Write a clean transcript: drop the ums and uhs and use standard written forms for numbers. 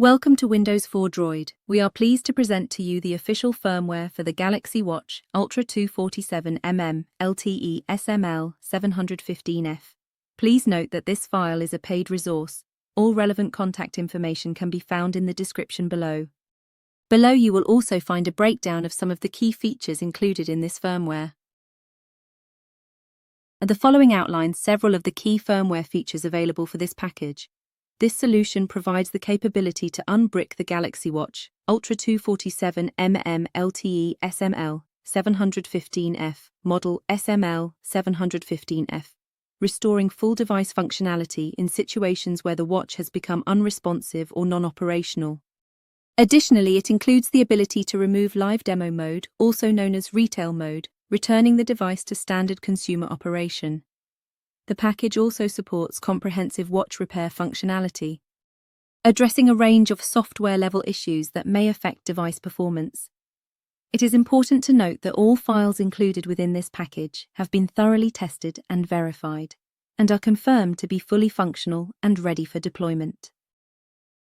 Welcome to Windows 4 Droid. We are pleased to present to you the official firmware for the Galaxy Watch Ultra 247mm LTE SM-L715F. Please note that this file is a paid resource. All relevant contact information can be found in the description below. Below you will also find a breakdown of some of the key features included in this firmware. And the following outlines several of the key firmware features available for this package. This solution provides the capability to unbrick the Galaxy Watch Ultra 247mm LTE SM-L715F model SM-L715F, restoring full device functionality in situations where the watch has become unresponsive or non-operational. Additionally, it includes the ability to remove live demo mode, also known as retail mode, returning the device to standard consumer operation. The package also supports comprehensive watch repair functionality, addressing a range of software-level issues that may affect device performance. It is important to note that all files included within this package have been thoroughly tested and verified, and are confirmed to be fully functional and ready for deployment.